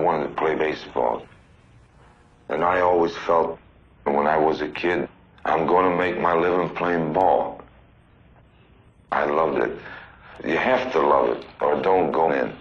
wanted to play baseball. And I always felt when I was a kid, I'm going to make my living playing ball. I loved it. You have to love it, or don't go in.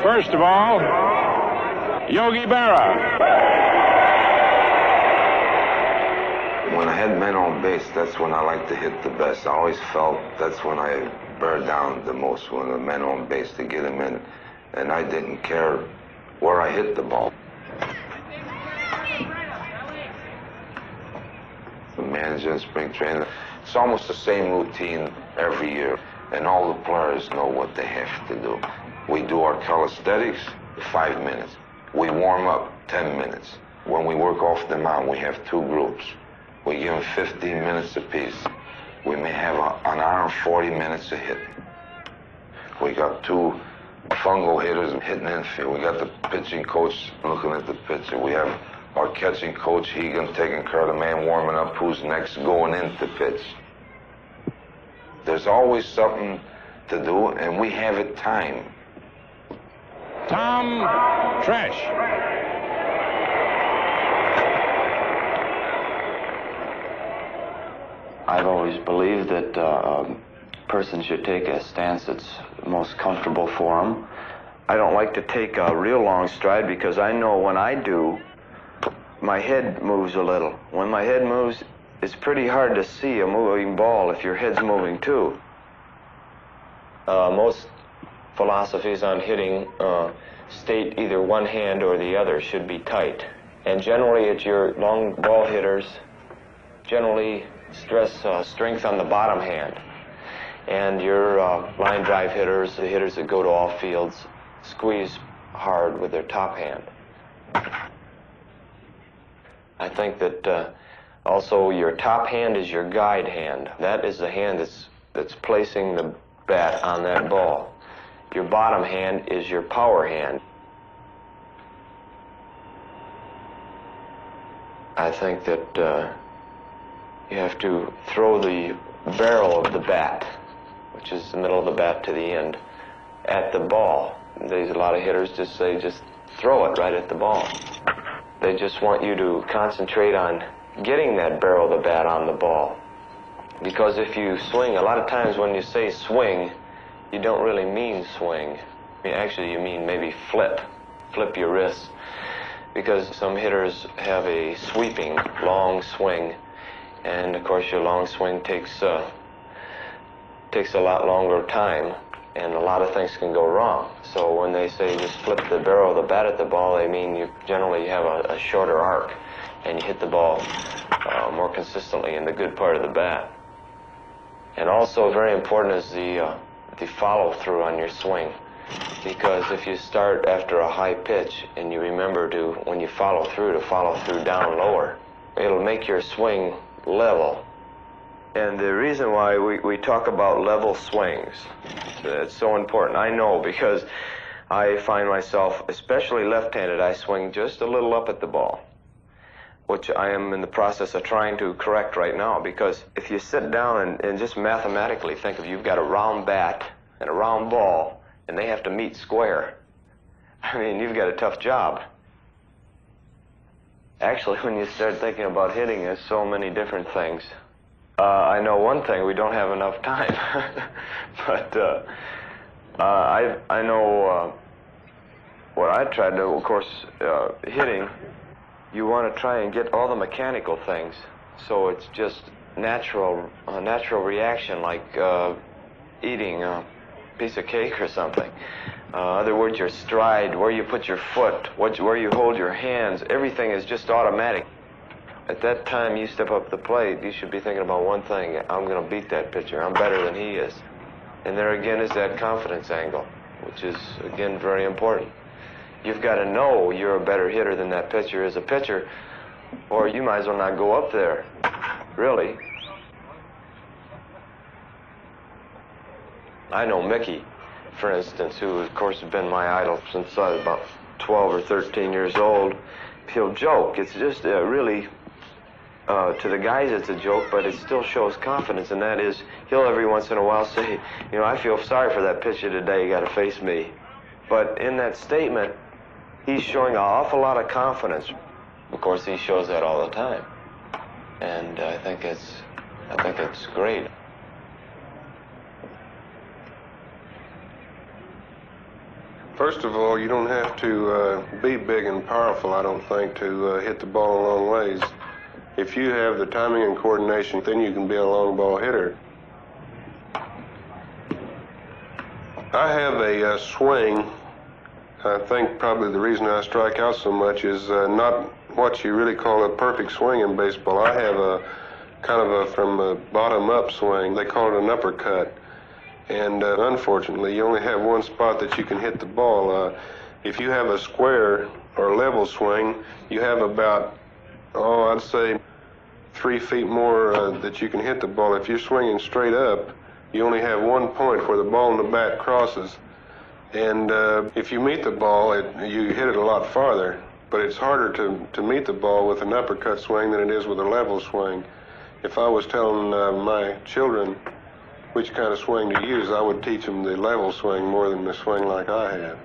First of all, Yogi Berra. When I had men on base, that's when I liked to hit the best. I always felt that's when I bear down the most, when the men on base, to get them in. And I didn't care where I hit the ball. The manager in spring training, it's almost the same routine every year, and all the players know what they have to do. We do our calisthenics, 5 minutes. We warm up, 10 minutes. When we work off the mound, we have 2 groups. We give them 15 minutes apiece. We may have an hour and 40 minutes of hitting. We got 2 fungal hitters hitting infield. We got the pitching coach looking at the pitcher. We have our catching coach, Hegan, taking care of the man warming up who's next going in to pitch. There's always something to do, and we have it timed. Tom Tresh. I've always believed that a person should take a stance that's most comfortable for them. I don't like to take a real long stride because I know when I do, my head moves a little. When my head moves, it's pretty hard to see a moving ball if your head's moving too. Most philosophies on hitting state either one hand or the other should be tight. And generally, it's your long ball hitters generally stress strength on the bottom hand. And your line drive hitters, the hitters that go to all fields, squeeze hard with their top hand. I think that also your top hand is your guide hand. That is the hand that's placing the bat on that ball. Your bottom hand is your power hand. I think that you have to throw the barrel of the bat, which is the middle of the bat to the end, at the ball. There's a lot of hitters just say, just throw it right at the ball. They just want you to concentrate on getting that barrel of the bat on the ball. Because if you swing, a lot of times when you say swing, you don't really mean swing. I mean, actually, you mean maybe flip your wrists. Because some hitters have a sweeping, long swing. And of course, your long swing takes a lot longer time, and a lot of things can go wrong. So when they say just flip the barrel of the bat at the ball, they mean you generally have a shorter arc, and you hit the ball more consistently in the good part of the bat. And also very important is the follow-through on your swing. Because if you start after a high pitch and you remember to, when you follow through, to follow through down lower, it'll make your swing level. And the reason why we talk about level swings, it's so important. I know because I find myself, especially left-handed, I swing just a little up at the ball, which I am in the process of trying to correct right now. Because if you sit down and just mathematically think of, you've got a round bat and a round ball, and they have to meet square. I mean, you've got a tough job. Actually, when you start thinking about hitting, there's so many different things. I know one thing, we don't have enough time. But I know what I try to do, of course, hitting, you want to try and get all the mechanical things. So it's just natural reaction, like eating a piece of cake or something. In other words, your stride, where you put your foot, where you hold your hands, everything is just automatic. At that time you step up the plate, you should be thinking about one thing: I'm going to beat that pitcher. I'm better than he is. And there again is that confidence angle, which is, again, very important. You've got to know you're a better hitter than that pitcher is a pitcher, or you might as well not go up there, really. I know Mickey, for instance, who, of course, has been my idol since I was about 12 or 13 years old. He'll joke. It's just really, to the guys it's a joke, but it still shows confidence, and that is, he'll every once in a while say, you know, I feel sorry for that pitcher today, you got to face me. But in that statement, he's showing an awful lot of confidence. Of course, he shows that all the time, and I think it's great. First of all, you don't have to be big and powerful, I don't think, to hit the ball a long ways. If you have the timing and coordination, then you can be a long ball hitter. I have a swing. I think probably the reason I strike out so much is not what you really call a perfect swing in baseball. I have a kind of a from a bottom up swing. They call it an uppercut. And unfortunately, you only have one spot that you can hit the ball. If you have a square or level swing, you have about, I'd say 3 feet more that you can hit the ball. If you're swinging straight up, you only have one point where the ball and the bat crosses. And if you meet the ball, you hit it a lot farther. But it's harder to meet the ball with an uppercut swing than it is with a level swing. If I was telling my children which kind of swing to use, I would teach them the level swing more than the swing like I have.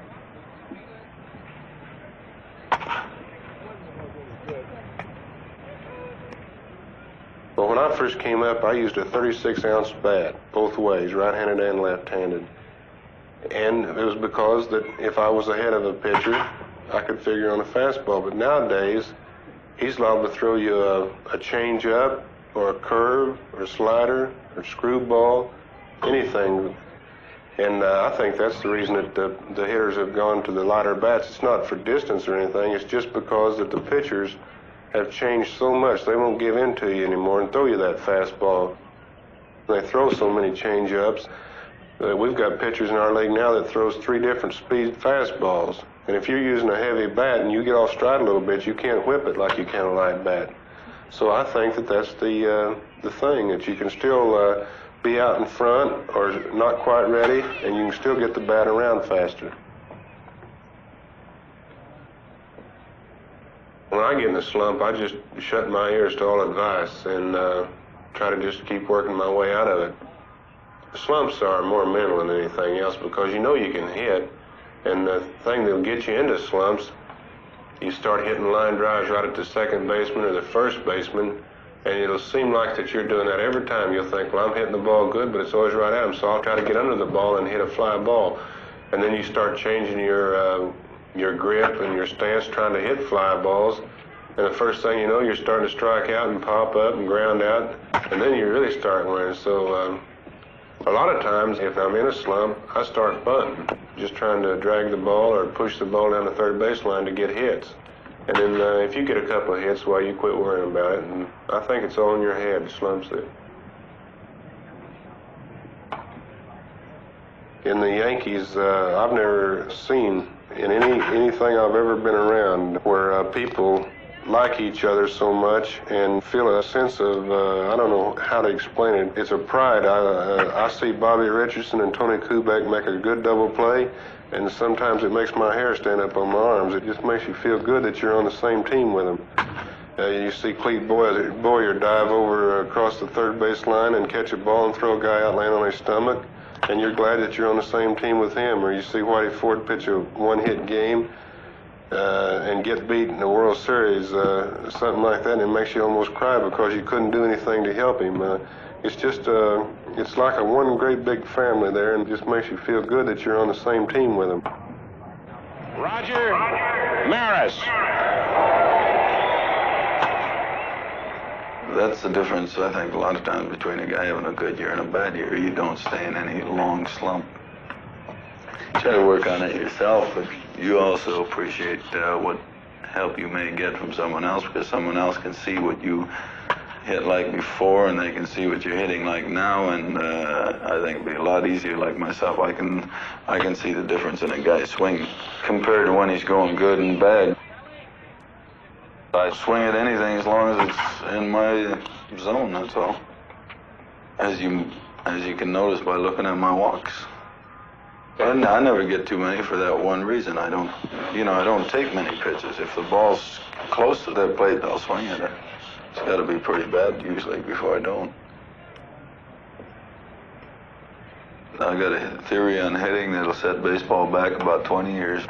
Well, when I first came up, I used a 36-ounce bat, both ways, right-handed and left-handed. And it was because that if I was ahead of a pitcher, I could figure on a fastball. But nowadays, he's liable to throw you a change-up, or a curve, or a slider, or screwball, anything. And I think that's the reason that the hitters have gone to the lighter bats. It's not for distance or anything. It's just because that the pitchers have changed so much. They won't give in to you anymore and throw you that fastball. They throw so many change-ups. We've got pitchers in our league now that throws 3 different speed fastballs. And if you're using a heavy bat and you get off stride a little bit, you can't whip it like you can a light bat. So I think that that's the thing, that you can still be out in front or not quite ready, and you can still get the bat around faster. When I get in a slump, I just shut my ears to all advice and try to just keep working my way out of it. Slumps are more mental than anything else because you know you can hit, and the thing that'll get you into slumps, you start hitting line drives right at the second baseman or the first baseman, and it'll seem like that you're doing that every time. You'll think, well, I'm hitting the ball good, but it's always right at him, so I'll try to get under the ball and hit a fly ball. And then you start changing your grip and your stance, trying to hit fly balls, and the first thing you know, you're starting to strike out and pop up and ground out, and then you really start winning. So a lot of times, if I'm in a slump, I start bunting, just trying to drag the ball or push the ball down the third baseline to get hits. And then if you get a couple of hits, well, you quit worrying about it, and I think it's all in your head, the slumps there. In the Yankees, I've never seen in anything I've ever been around where people like each other so much and feel a sense of, I don't know how to explain it. It's a pride. I see Bobby Richardson and Tony Kubek make a good double play, and sometimes it makes my hair stand up on my arms. It just makes you feel good that you're on the same team with them. You see Clete Boyer dive over across the third base line and catch a ball and throw a guy out laying on his stomach, and you're glad that you're on the same team with him. Or you see Whitey Ford pitch a one-hit game and get beat in the World Series, something like that, and it makes you almost cry because you couldn't do anything to help him. It's just, it's like a one great big family there, and it just makes you feel good that you're on the same team with him. Roger Maris. That's the difference, I think, a lot of times between a guy having a good year and a bad year. You don't stay in any long slump. Try to work on it yourself, but you also appreciate what help you may get from someone else, because someone else can see what you hit like before, and they can see what you're hitting like now, and I think it'd be a lot easier. Like myself, I can see the difference in a guy's swing compared to when he's going good and bad. I swing at anything as long as it's in my zone, that's all. As you can notice by looking at my walks. And I never get too many for that one reason. I don't take many pitches. If the ball's close to that plate, I'll swing at it. It's got to be pretty bad usually before I don't. I got a theory on hitting that'll set baseball back about 20 years.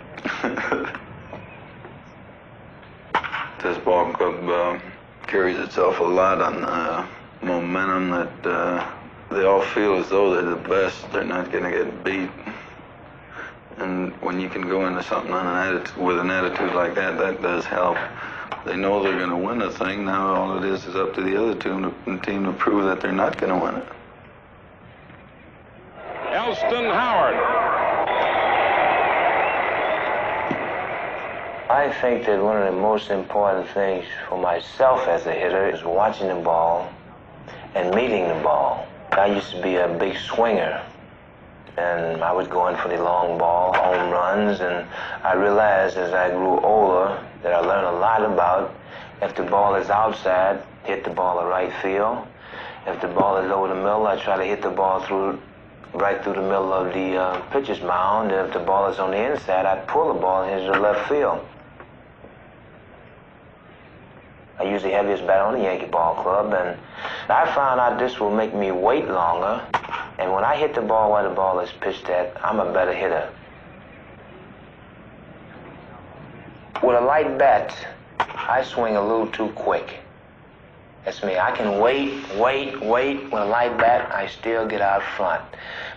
This ball club carries itself a lot on momentum that they all feel as though they're the best. They're not going to get beat. And when you can go into something with an attitude like that, that does help. They know they're going to win the thing. Now all it is up to the other team to prove that they're not going to win it. Elston Howard. I think that one of the most important things for myself as a hitter is watching the ball and meeting the ball. I used to be a big swinger, and I was going for the long ball, home runs, and I realized as I grew older that I learned a lot about if the ball is outside, hit the ball to right field. If the ball is over the middle, I try to hit the ball right through the middle of the pitcher's mound. And if the ball is on the inside, I pull the ball into the left field. I use the heaviest bat on the Yankee ball club, and I found out this will make me wait longer. And when I hit the ball where the ball is pitched at, I'm a better hitter. With a light bat, I swing a little too quick. That's me. I can wait. With a light bat, I still get out front.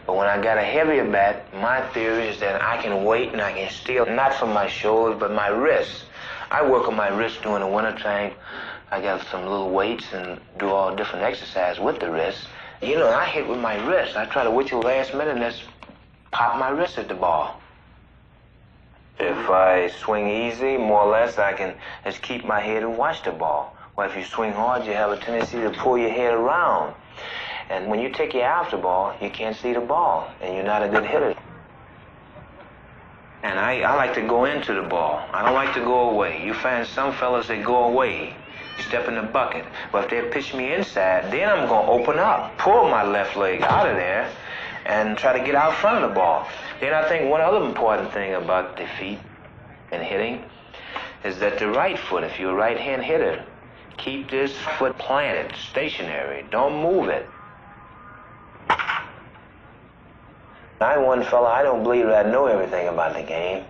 But when I got a heavier bat, my theory is that I can wait and I can steal, not from my shoulders, but my wrists. I work on my wrists during the wintertime. I got some little weights and do all different exercises with the wrists. You know, I hit with my wrist. I try to wait till the last minute and just pop my wrist at the ball. If I swing easy, more or less, I can just keep my head and watch the ball. Well, if you swing hard, you have a tendency to pull your head around. And when you take your eye off the ball, you can't see the ball, and you're not a good hitter. And I like to go into the ball. I don't like to go away. You find some fellas that go away. You step in the bucket. But if they pitch me inside, then I'm going to open up, pull my left leg out of there, and try to get out front of the ball. Then I think one other important thing about the feet and hitting is that the right foot, if you're a right-hand hitter, keep this foot planted, stationary. Don't move it. I'm one fella, I don't believe that I know everything about the game.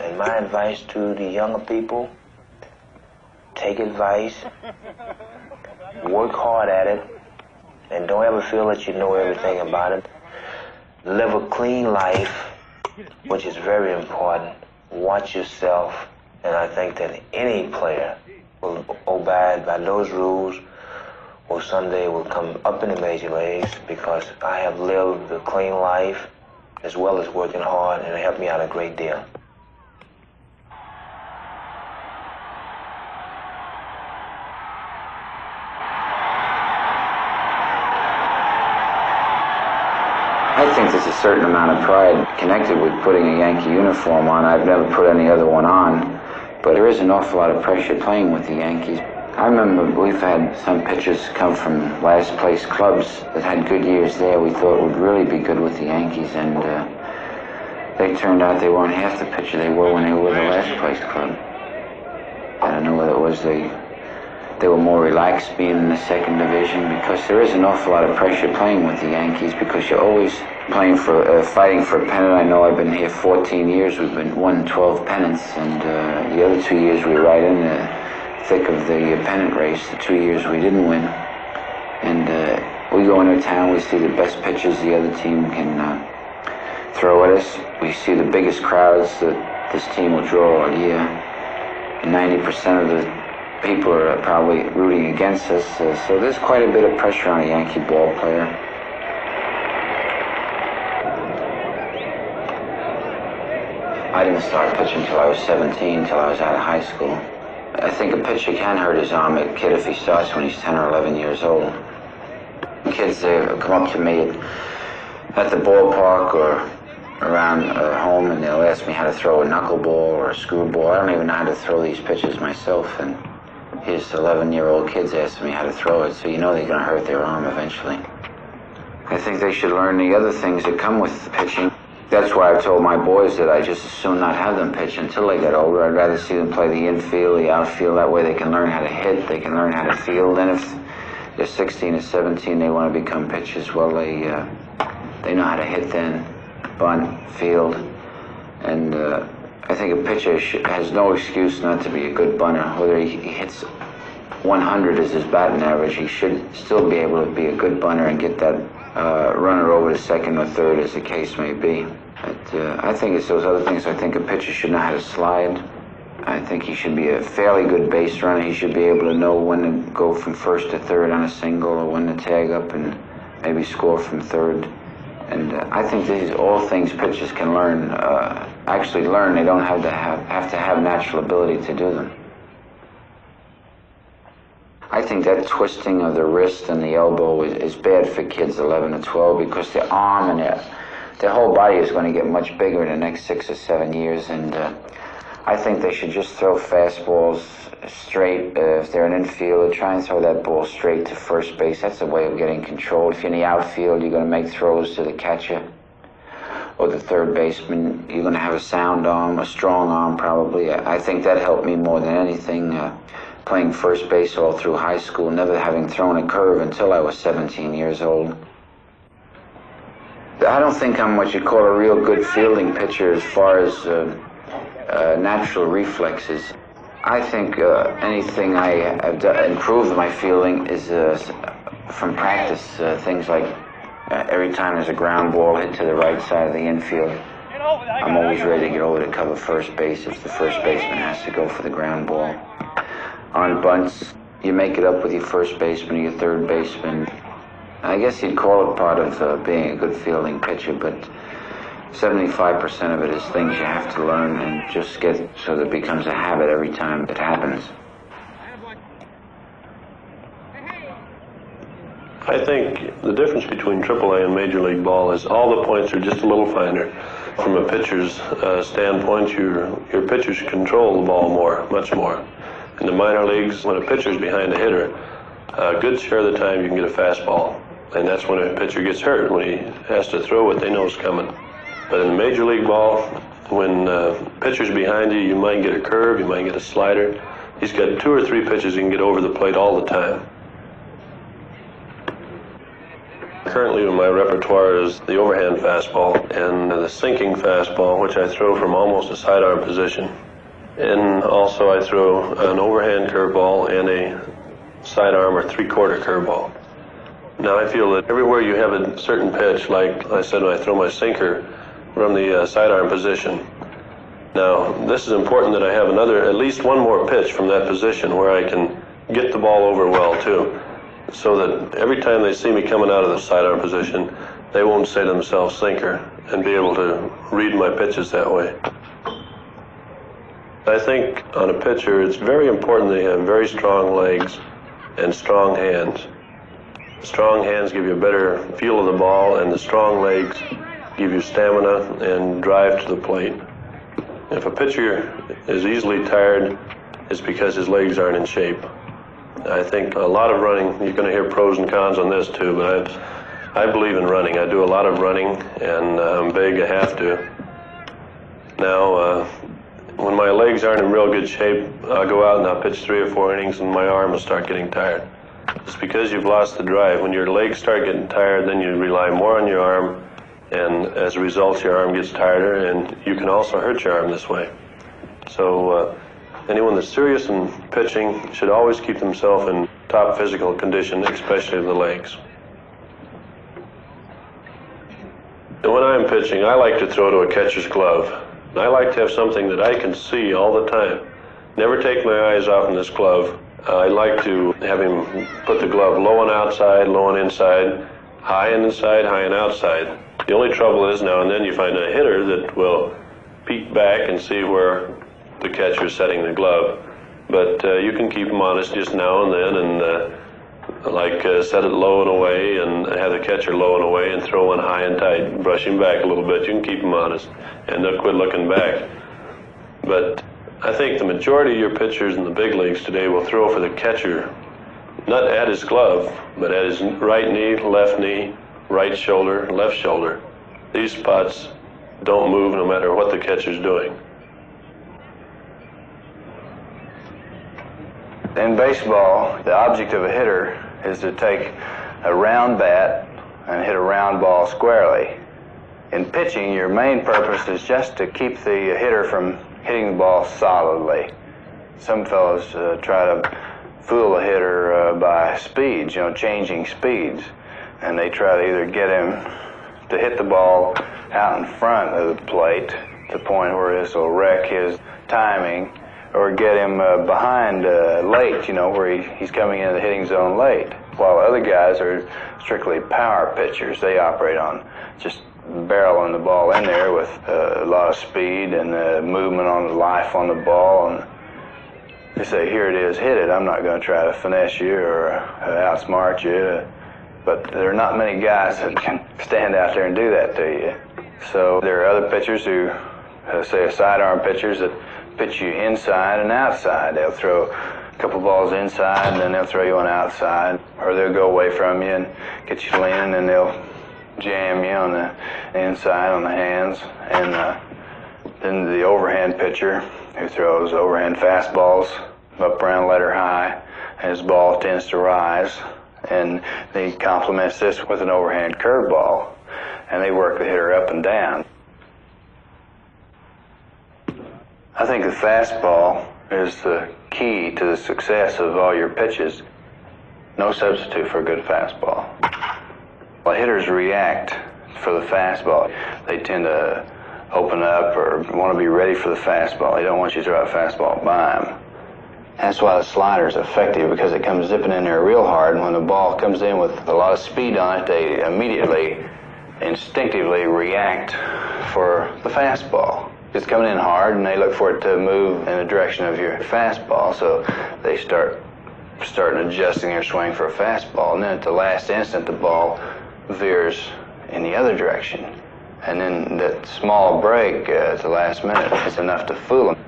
And my advice to the younger people, take advice, work hard at it, and don't ever feel that you know everything about it. Live a clean life, which is very important. Watch yourself, and I think that any player will abide by those rules or someday will come up in the major leagues, because I have lived a clean life as well as working hard, and it helped me out a great deal. I think there's a certain amount of pride connected with putting a Yankee uniform on. I've never put any other one on, but there is an awful lot of pressure playing with the Yankees. I remember we've had some pitchers come from last place clubs that had good years there we thought would really be good with the Yankees, and they turned out they weren't half the pitcher they were when they were with the last place club. I don't know whether it was they were more relaxed being in the second division, because there is an awful lot of pressure playing with the Yankees, because you're always playing for, fighting for a pennant. I know I've been here 14 years, we've won 12 pennants, and the other 2 years we were right in the thick of the pennant race. The 2 years we didn't win. And we go into town, we see the best pitchers the other team can throw at us. We see the biggest crowds that this team will draw all year. And 90% of the people are probably rooting against us. So there's quite a bit of pressure on a Yankee ball player. I didn't start pitching until I was 17, until I was out of high school. I think a pitcher can hurt his arm, a kid, if he starts when he's 10 or 11 years old. Kids, they come up to me at the ballpark or around home, and they'll ask me how to throw a knuckleball or a screwball. I don't even know how to throw these pitches myself, and here's 11-year-old kids asking me how to throw it, so you know they're going to hurt their arm eventually. I think they should learn the other things that come with pitching. That's why I've told my boys that I just as soon not have them pitch until they get older. I'd rather see them play the infield, the outfield. That way they can learn how to hit, they can learn how to field. And if they're 16 or 17, they want to become pitchers, well, they know how to hit then, bunt, field. And I think a pitcher has no excuse not to be a good bunter. Whether he hits 100 as his batting average, he should still be able to be a good bunter and get that runner over to second or third, as the case may be. But I think it's those other things. I think a pitcher should know how to slide. I think he should be a fairly good base runner. He should be able to know when to go from first to third on a single, or when to tag up and maybe score from third. And I think these are all things pitchers can learn, actually learn. They don't have to have natural ability to do them. I think that twisting of the wrist and the elbow is bad for kids 11 to 12, because their arm and their whole body is going to get much bigger in the next 6 or 7 years. And I think they should just throw fastballs straight. If they're an infielder, try and throw that ball straight to first base. That's a way of getting control. If you're in the outfield, you're going to make throws to the catcher or the third baseman. You're going to have a sound arm, a strong arm probably. I think that helped me more than anything. Playing first base all through high school, never having thrown a curve until I was 17 years old. I don't think I'm what you call a real good fielding pitcher as far as natural reflexes. I think anything I have improved my fielding is from practice. Things like every time there's a ground ball hit to the right side of the infield, I'm always ready to get over to cover first base if the first baseman has to go for the ground ball. On bunts, you make it up with your first baseman or your third baseman. I guess you'd call it part of being a good fielding pitcher, but 75% of it is things you have to learn and just get so that it becomes a habit every time it happens. I think the difference between AAA and Major League Ball is all the points are just a little finer. From a pitcher's standpoint, your pitchers control the ball more, much more. In the minor leagues, when a pitcher's behind a hitter, a good share of the time you can get a fastball. And that's when a pitcher gets hurt, when he has to throw what they know is coming. But in the Major League Ball, when pitcher's behind you, you might get a curve, you might get a slider. He's got 2 or 3 pitches he can get over the plate all the time. Currently in my repertoire is the overhand fastball and the sinking fastball, which I throw from almost a sidearm position. And also I throw an overhand curveball and a sidearm or 3/4 curveball. Now I feel that everywhere you have a certain pitch, like I said when I throw my sinker from the sidearm position. Now this is important that I have at least one more pitch from that position where I can get the ball over well too, so that every time they see me coming out of the sidearm position, they won't say to themselves sinker, and be able to read my pitches that way. I think on a pitcher, it's very important that you have very strong legs and strong hands. Strong hands give you a better feel of the ball, and the strong legs give you stamina and drive to the plate. If a pitcher is easily tired, it's because his legs aren't in shape. I think a lot of running, you're going to hear pros and cons on this too, but I believe in running. I do a lot of running, and I'm big, I have to. Now, when my legs aren't in real good shape, I'll go out and I'll pitch 3 or 4 innings and my arm will start getting tired. It's because you've lost the drive. When your legs start getting tired, then you rely more on your arm, and as a result, your arm gets tighter, and you can also hurt your arm this way. So anyone that's serious in pitching should always keep themselves in top physical condition, especially the legs. And when I'm pitching, I like to throw to a catcher's glove. I like to have something that I can see all the time. Never take my eyes off in this glove. I like to have him put the glove low and outside, low and inside, high and inside, high and outside. The only trouble is now and then you find a hitter that will peek back and see where the catcher's setting the glove. But you can keep them honest just now and then, and set it low and away, and have the catcher low and away, and throw one high and tight, brush him back a little bit. You can keep them honest, and they'll quit looking back. But I think the majority of your pitchers in the big leagues today will throw for the catcher, not at his glove, but at his right knee, right shoulder, left shoulder. These spots don't move no matter what the catcher's doing. In baseball, the object of a hitter is to take a round bat and hit a round ball squarely. In pitching, your main purpose is just to keep the hitter from hitting the ball solidly. Some fellows try to fool the hitter by speeds, changing speeds. And they try to either get him to hit the ball out in front of the plate to the point where this will wreck his timing, or get him behind late, where he's coming into the hitting zone late. While other guys are strictly power pitchers. They operate on just barreling the ball in there with a lot of speed and movement on the life on the ball. And they say, here it is, hit it. I'm not going to try to finesse you or outsmart you. But there are not many guys that can stand out there and do that to you. So there are other pitchers who, say sidearm pitchers, that pitch you inside and outside. They'll throw a couple balls inside, and then they'll throw you one outside. Or they'll go away from you and get you leaning, and they'll jam you on the inside on the hands. And then the overhand pitcher who throws overhand fastballs up around letter high, and his ball tends to rise. And he complements this with an overhand curveball, and they work the hitter up and down. I think the fastball is the key to the success of all your pitches. No substitute for a good fastball. While hitters react for the fastball, they tend to open up or want to be ready for the fastball. They don't want you to throw a fastball by them. That's why the slider is effective, because it comes zipping in there real hard, and when the ball comes in with a lot of speed on it, they immediately, instinctively react for the fastball. It's coming in hard, and they look for it to move in the direction of your fastball, so they start adjusting their swing for a fastball, and then at the last instant, the ball veers in the other direction. And then that small break at the last minute is enough to fool them.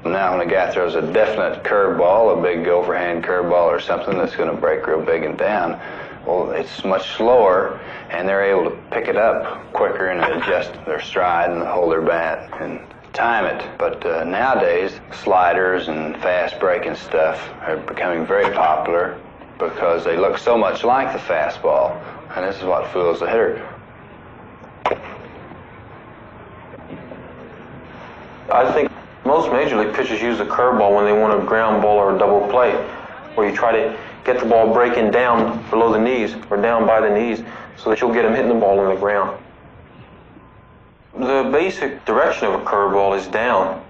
Now, when a guy throws a definite curveball, a big overhand curveball or something that's going to break real big and down, well, it's much slower, and they're able to pick it up quicker and adjust their stride and hold their bat and time it. But nowadays, sliders and fast breaking stuff are becoming very popular because they look so much like the fastball, and this is what fools the hitter. I think most major league pitchers use a curveball when they want a ground ball or a double play, where you try to get the ball breaking down below the knees or down by the knees so that you'll get them hitting the ball on the ground. The basic direction of a curveball is down.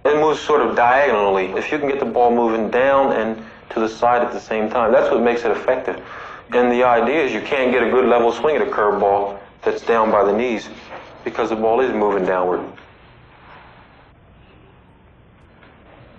It moves sort of diagonally. If you can get the ball moving down and to the side at the same time, that's what makes it effective. And the idea is you can't get a good level swing at a curveball that's down by the knees because the ball is moving downward.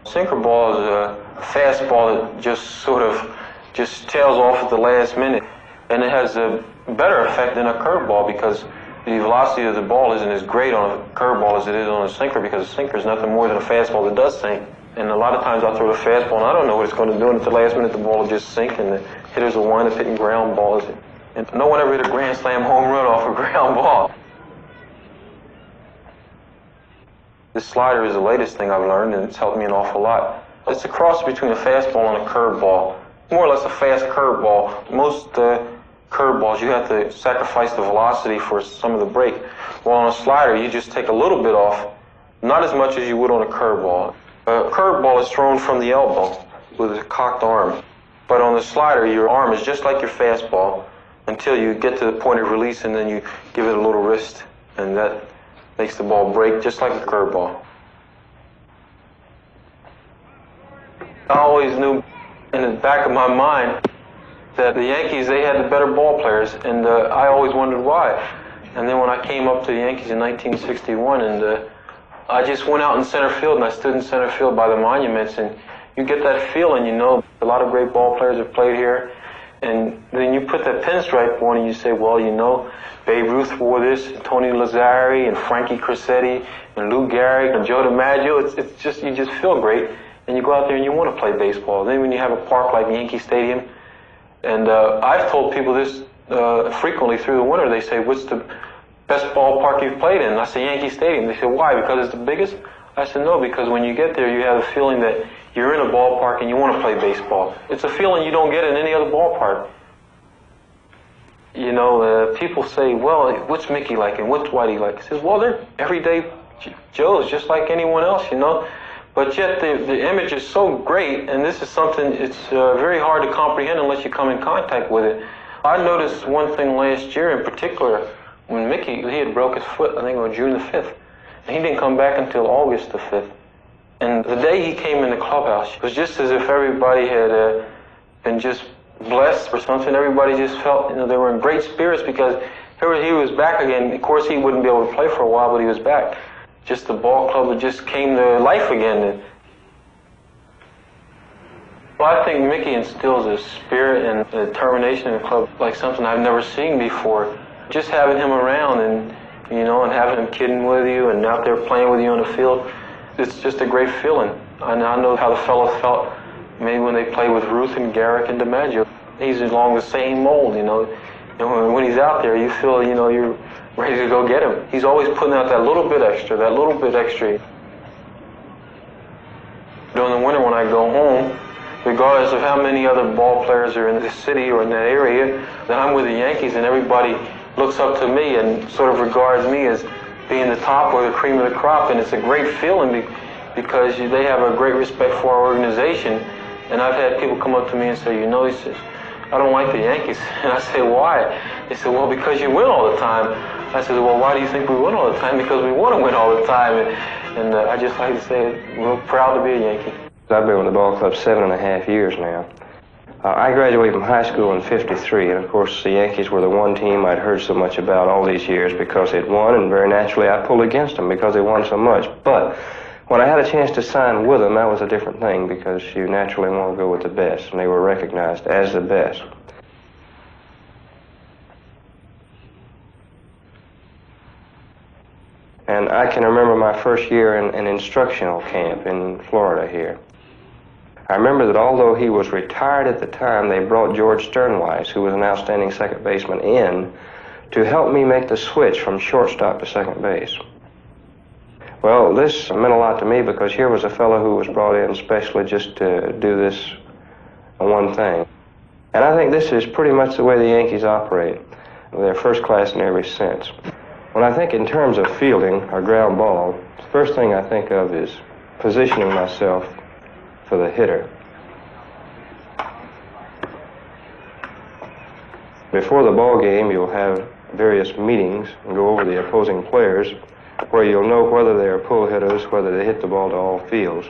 Sinker ball is a fastball that just tails off at the last minute, and it has a better effect than a curveball because the velocity of the ball isn't as great on a curveball as it is on a sinker, because a sinker is nothing more than a fastball that does sink. And a lot of times I'll throw a fastball and I don't know what it's going to do, and at the last minute the ball will just sink and the hitters will wind up hitting ground balls. And no one ever hit a grand slam home run off a ground ball. This slider is the latest thing I've learned, and it's helped me an awful lot. It's a cross between a fastball and a curveball. More or less a fast curveball. Most curveballs, you have to sacrifice the velocity for some of the break. While on a slider, you just take a little bit off, not as much as you would on a curveball. A curveball is thrown from the elbow with a cocked arm. But on the slider, your arm is just like your fastball until you get to the point of release, and then you give it a little wrist, and that makes the ball break just like a curveball. I always knew in the back of my mind that the Yankees, they had the better ball players, and I always wondered why. And then when I came up to the Yankees in 1961, and I just went out in center field, and I stood in center field by the monuments, and you get that feeling, you know, a lot of great ball players have played here, and then you put that pinstripe on and you say, well, you know, Babe Ruth wore this, and Tony Lazzari, and Frankie Crissetti, and Lou Gehrig, and Joe DiMaggio. It's just, you just feel great, and you go out there and you want to play baseball. Then when you have a park like Yankee Stadium, and I've told people this frequently through the winter, they say, what's the best ballpark you've played in? And I say, Yankee Stadium. They say, why? Because it's the biggest? I said, no, because when you get there, you have a feeling that you're in a ballpark and you want to play baseball. It's a feeling you don't get in any other ballpark. You know, people say, well, what's Mickey like and what's Whitey like? I says, well, they're everyday Joes, just like anyone else, you know. But yet the image is so great, and this is something, it's very hard to comprehend unless you come in contact with it. I noticed one thing last year in particular, when Mickey, he had broke his foot, I think on June the 5th. And he didn't come back until August the 5th. And the day he came in the clubhouse, it was just as if everybody had been just blessed or something. Everybody just felt, you know, they were in great spirits because here he was back again. Of course, he wouldn't be able to play for a while, but he was back. Just the ball club just came to life again. Well, I think Mickey instills a spirit and a determination in the club like something I've never seen before. Just having him around and, you know, and having him kidding with you and out there playing with you on the field, it's just a great feeling. And I know how the fellas felt maybe when they played with Ruth and Garrick and DiMaggio. He's along the same mold, you know. And when he's out there, you feel, you know, you're ready to go get him. He's always putting out that little bit extra, that little bit extra. During the winter when I go home, regardless of how many other ball players are in the city or in that area, then I'm with the Yankees and everybody looks up to me and sort of regards me as being the top or the cream of the crop. And it's a great feeling because they have a great respect for our organization. And I've had people come up to me and say, you know, he says, I don't like the Yankees. And I say, why? They say, well, because you win all the time. I said, well, why do you think we win all the time? Because we want to win all the time. And I just like to say, we're proud to be a Yankee. I've been with the ball club 7.5 years now. I graduated from high school in '53, and of course the Yankees were the one team I'd heard so much about all these years because they'd won, and very naturally I pulled against them because they won so much. But when I had a chance to sign with them, that was a different thing because you naturally want to go with the best, and they were recognized as the best. And I can remember my first year in an instructional camp in Florida here. I remember that although he was retired at the time, they brought George Sternweiss, who was an outstanding second baseman, in to help me make the switch from shortstop to second base. Well, this meant a lot to me because here was a fellow who was brought in especially just to do this one thing. And I think this is pretty much the way the Yankees operate. They're first class in every sense. When I think in terms of fielding or ground ball, the first thing I think of is positioning myself for the hitter. Before the ball game, you'll have various meetings and go over the opposing players where you'll know whether they're pull hitters, whether they hit the ball to all fields,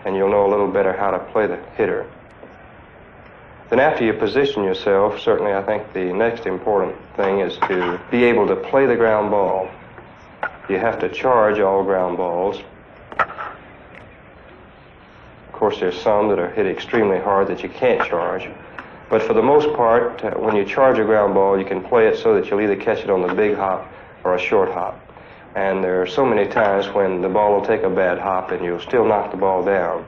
and you'll know a little better how to play the hitter. Then after you position yourself, certainly I think the next important thing is to be able to play the ground ball. You have to charge all ground balls. Of course, there's some that are hit extremely hard that you can't charge. But for the most part, when you charge a ground ball, you can play it so that you'll either catch it on the big hop or a short hop. And there are so many times when the ball will take a bad hop and you'll still knock the ball down.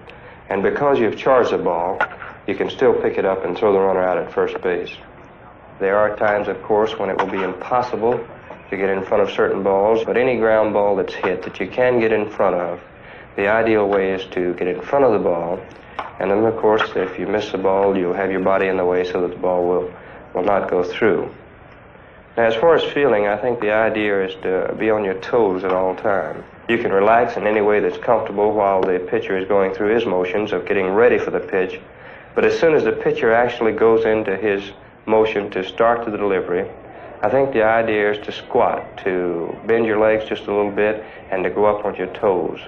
And because you've charged the ball, you can still pick it up and throw the runner out at first base. There are times, of course, when it will be impossible to get in front of certain balls, but any ground ball that's hit that you can get in front of, the ideal way is to get in front of the ball, and then, of course, if you miss the ball, you'll have your body in the way so that the ball will not go through. Now, as far as fielding, I think the idea is to be on your toes at all times. You can relax in any way that's comfortable while the pitcher is going through his motions of getting ready for the pitch, but as soon as the pitcher actually goes into his motion to start the delivery, I think the idea is to squat, to bend your legs just a little bit, and to go up on your toes.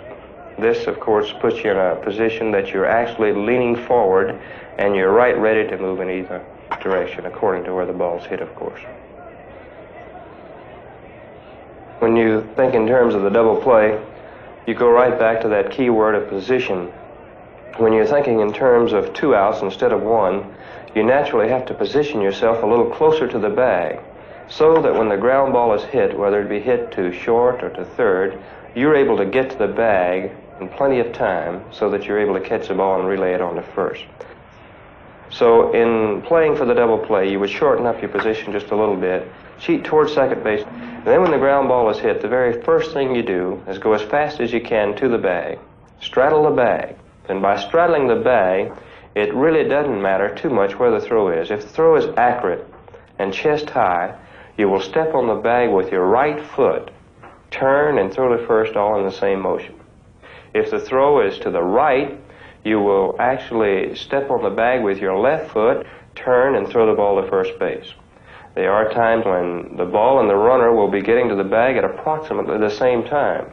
This, of course, puts you in a position that you're actually leaning forward and you're right ready to move in either direction, according to where the ball's hit, of course. When you think in terms of the double play, you go right back to that key word of position. When you're thinking in terms of 2 outs instead of 1, you naturally have to position yourself a little closer to the bag so that when the ground ball is hit, whether it be hit to short or to third, you're able to get to the bag in plenty of time so that you're able to catch the ball and relay it on to first. So in playing for the double play, you would shorten up your position just a little bit, cheat towards second base, and then when the ground ball is hit, the very first thing you do is go as fast as you can to the bag, straddle the bag. And by straddling the bag, it really doesn't matter too much where the throw is. If the throw is accurate and chest high, you will step on the bag with your right foot, turn and throw to first all in the same motion. If the throw is to the right, you will actually step on the bag with your left foot, turn and throw the ball to first base. There are times when the ball and the runner will be getting to the bag at approximately the same time.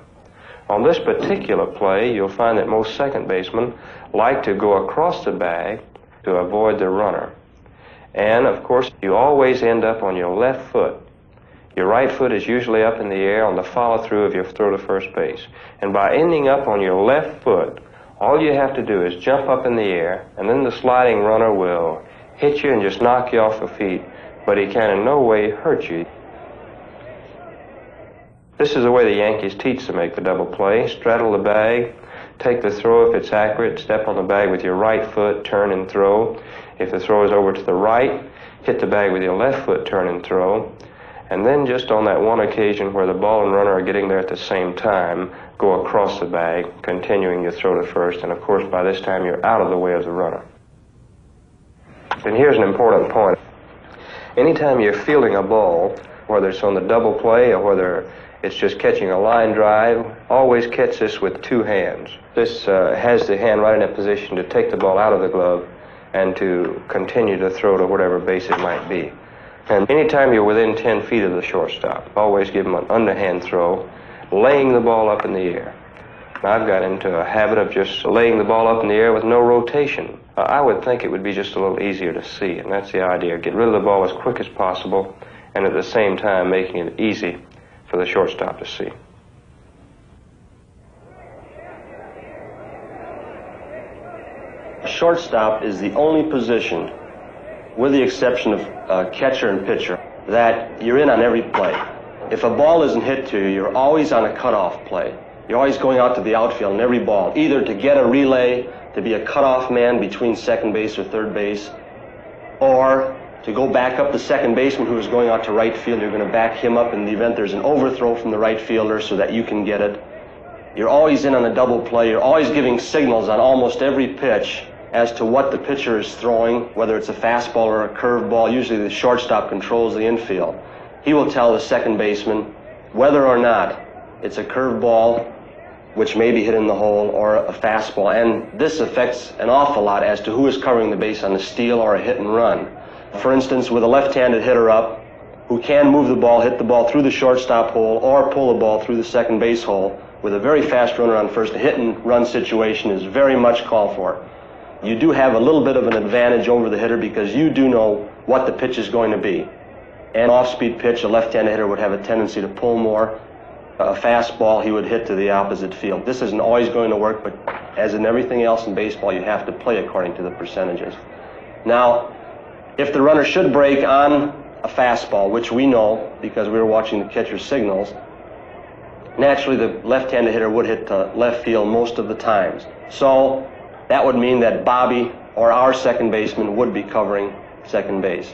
On this particular play, you'll find that most second basemen like to go across the bag to avoid the runner. And, of course, you always end up on your left foot. Your right foot is usually up in the air on the follow-through of your throw to first base. And by ending up on your left foot, all you have to do is jump up in the air, and then the sliding runner will hit you and just knock you off your feet, but he can in no way hurt you. This is the way the Yankees teach to make the double play. Straddle the bag, take the throw if it's accurate, step on the bag with your right foot, turn and throw. If the throw is over to the right, hit the bag with your left foot, turn and throw. And then just on that one occasion where the ball and runner are getting there at the same time, go across the bag, continuing your throw to first, and of course by this time you're out of the way of the runner. And here's an important point. Anytime you're fielding a ball, whether it's on the double play or whether it's just catching a line drive, always catch this with 2 hands. This has the hand right in a position to take the ball out of the glove and to continue to throw to whatever base it might be. And anytime you're within 10 feet of the shortstop, always give him an underhand throw, laying the ball up in the air. Now, I've got into a habit of just laying the ball up in the air with no rotation. I would think it would be just a little easier to see, and that's the idea. Get rid of the ball as quick as possible, and at the same time making it easy for the shortstop to see. Shortstop is the only position, with the exception of catcher and pitcher, that you're in on every play. If a ball isn't hit to you, you're always on a cutoff play. You're always going out to the outfield in every ball, either to get a relay, to be a cutoff man between second base or third base, or to go back up the second baseman who is going out to right field. You're going to back him up in the event there's an overthrow from the right fielder so that you can get it. You're always in on a double play. You're always giving signals on almost every pitch as to what the pitcher is throwing, whether it's a fastball or a curveball. Usually the shortstop controls the infield. He will tell the second baseman whether or not it's a curveball, which may be hit in the hole, or a fastball. And this affects an awful lot as to who is covering the base on a steal or a hit and run. For instance, with a left-handed hitter up who can move the ball, hit the ball through the shortstop hole, or pull the ball through the second base hole, with a very fast runner on first, a hit and run situation is very much called for. You do have a little bit of an advantage over the hitter because you do know what the pitch is going to be. An off-speed pitch, a left-handed hitter would have a tendency to pull more. A fastball, he would hit to the opposite field. This isn't always going to work, but as in everything else in baseball, you have to play according to the percentages. Now, if the runner should break on a fastball, which we know because we were watching the catcher's signals, naturally the left-handed hitter would hit to left field most of the times. So that would mean that Bobby or our second baseman would be covering second base.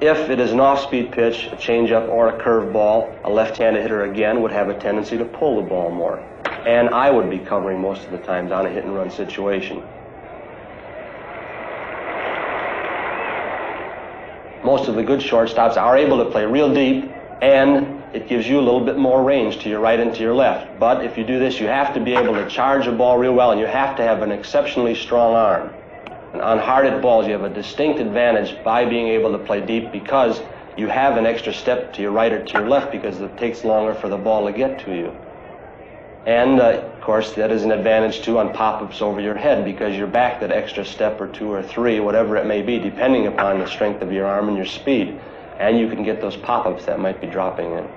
If it is an off-speed pitch, a changeup or a curveball, a left-handed hitter again would have a tendency to pull the ball more. And I would be covering most of the times on a hit-and-run situation. Most of the good shortstops are able to play real deep, and it gives you a little bit more range to your right and to your left. But if you do this, you have to be able to charge a ball real well, and you have to have an exceptionally strong arm. And on hard-hit balls, you have a distinct advantage by being able to play deep because you have an extra step to your right or to your left because it takes longer for the ball to get to you. And, of course, that is an advantage, too, on pop-ups over your head because you're back that extra step or 2 or 3, whatever it may be, depending upon the strength of your arm and your speed. and you can get those pop-ups that might be dropping in.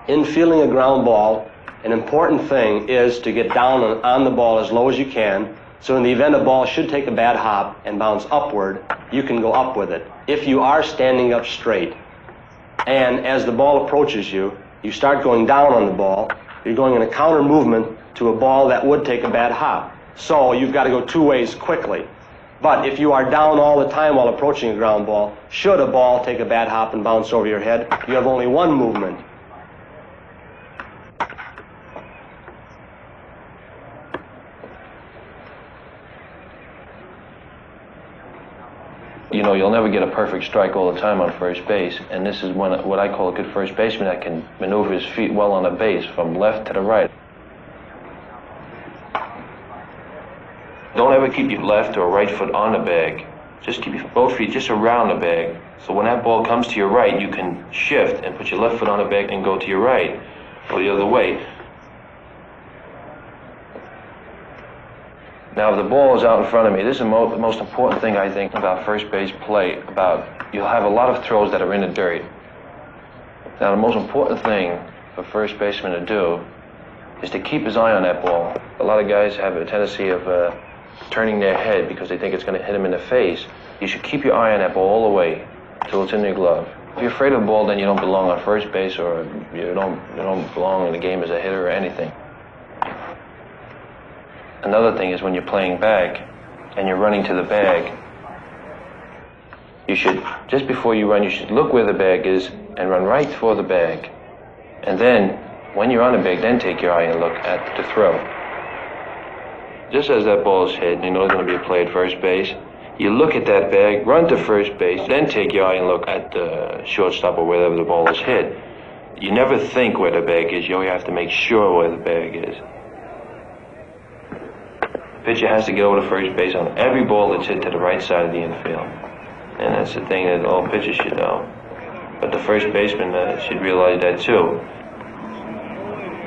In fielding a ground ball, an important thing is to get down on the ball as low as you can, so in the event a ball should take a bad hop and bounce upward, you can go up with it. If you are standing up straight, and as the ball approaches you, you start going down on the ball, you're going in a counter movement to a ball that would take a bad hop. So you've got to go two ways quickly. But if you are down all the time while approaching a ground ball, should a ball take a bad hop and bounce over your head, you have only one movement. You know, you'll never get a perfect strike all the time on first base, and this is when what I call a good first baseman that can maneuver his feet well on the base from left to the right. Don't ever keep your left or right foot on the bag. Just keep your both feet just around the bag. So when that ball comes to your right, you can shift and put your left foot on the bag and go to your right, or the other way. Now, if the ball is out in front of me, this is the most important thing I think about first base play. You'll have a lot of throws that are in the dirt. Now, the most important thing for first baseman to do is to keep his eye on that ball. A lot of guys have a tendency of turning their head because they think it's going to hit them in the face. You should keep your eye on that ball all the way until it's in your glove. If you're afraid of the ball, then you don't belong on first base, or you don't belong in the game as a hitter or anything. Another thing is when you're playing back and you're running to the bag, you should, just before you run, you should look where the bag is and run right for the bag. And then, when you're on the bag, then take your eye and look at the throw. Just as that ball is hit, and you know there's going to be a play at first base, you look at that bag, run to first base, then take your eye and look at the shortstop or wherever the ball is hit. You never think where the bag is, you always have to make sure where the bag is. Pitcher has to get over to first base on every ball that's hit to the right side of the infield. And that's the thing that all pitchers should know. But the first baseman should realize that too.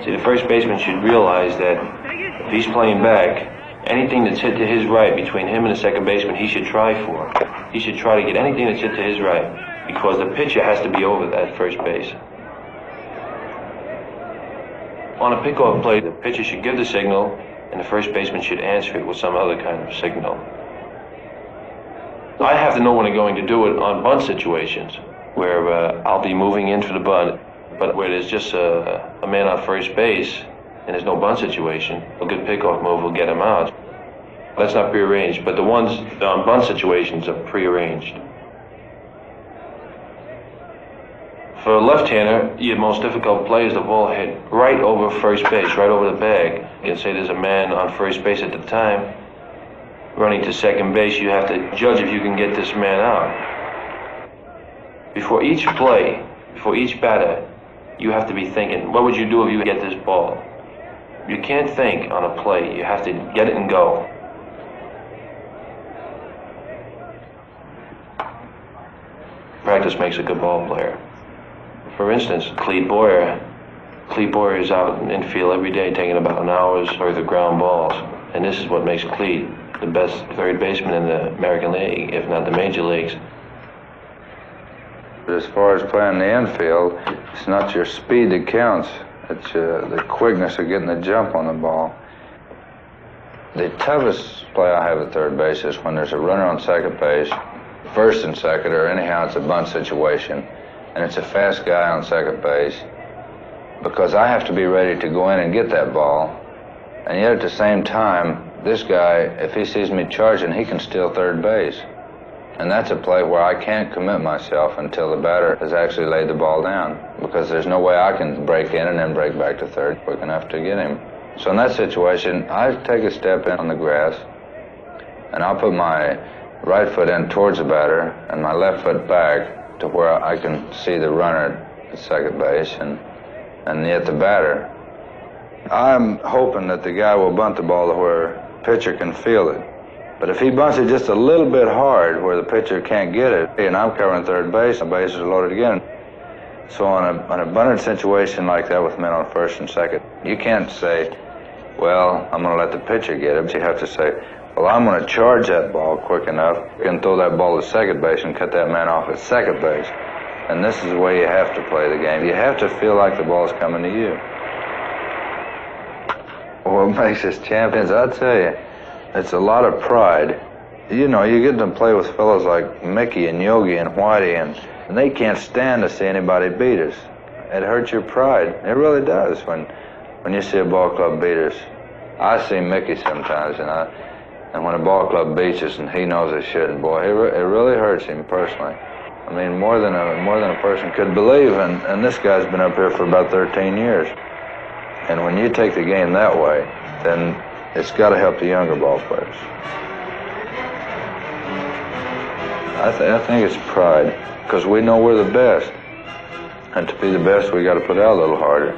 See, the first baseman should realize that if he's playing back, anything that's hit to his right between him and the second baseman, he should try for. He should try to get anything that's hit to his right, because the pitcher has to be over that first base. On a pickoff play, the pitcher should give the signal, and the first baseman should answer it with some other kind of signal. I have to know when I'm going to do it on bunt situations, where I'll be moving in for the bunt, but where there's just a man on first base, and there's no bunt situation, a good pickoff move will get him out. That's not prearranged, but the ones on bunt situations are prearranged. For a left-hander, your most difficult play is the ball hit right over first base, right over the bag. You can say there's a man on first base at the time. Running to second base, you have to judge if you can get this man out. Before each play, before each batter, you have to be thinking, what would you do if you get this ball? You can't think on a play. You have to get it and go. Practice makes a good ball player. For instance, Clete Boyer is out in infield every day taking about an hour's worth of ground balls. And this is what makes Clete the best third baseman in the American League, if not the major leagues. As far as playing the infield, it's not your speed that counts. It's the quickness of getting the jump on the ball. The toughest play I have at third base is when there's a runner on second base, first and second, or anyhow it's a bunt situation, and it's a fast guy on second base, because I have to be ready to go in and get that ball. And yet at the same time, this guy, if he sees me charging, he can steal third base. And that's a play where I can't commit myself until the batter has actually laid the ball down, because there's no way I can break in and then break back to third quick enough to get him. So in that situation, I take a step in on the grass, and I'll put my right foot in towards the batter and my left foot back to where I can see the runner at second base and yet the batter. I'm hoping that the guy will bunt the ball to where pitcher can feel it. But if he bunts it just a little bit hard where the pitcher can't get it, and I'm covering third base, the bases are loaded again. So on a bunted situation like that with men on first and second, you can't say, well, I'm going to let the pitcher get it. You have to say, well, I'm going to charge that ball quick enough and throw that ball to second base and cut that man off at second base. And this is the way you have to play the game. You have to feel like the ball's coming to you. What makes us champions, I tell you, it's a lot of pride. You know, you get to play with fellows like Mickey and Yogi and Whitey, and they can't stand to see anybody beat us. It hurts your pride. It really does when you see a ball club beat us. I see Mickey sometimes, and when a ball club beats us and he knows they shouldn't, boy, it really hurts him personally. I mean, more than a person could believe, and this guy's been up here for about 13 years. And when you take the game that way, then it's got to help the younger ball players. I think it's pride, because we know we're the best. And to be the best, we got to put out a little harder.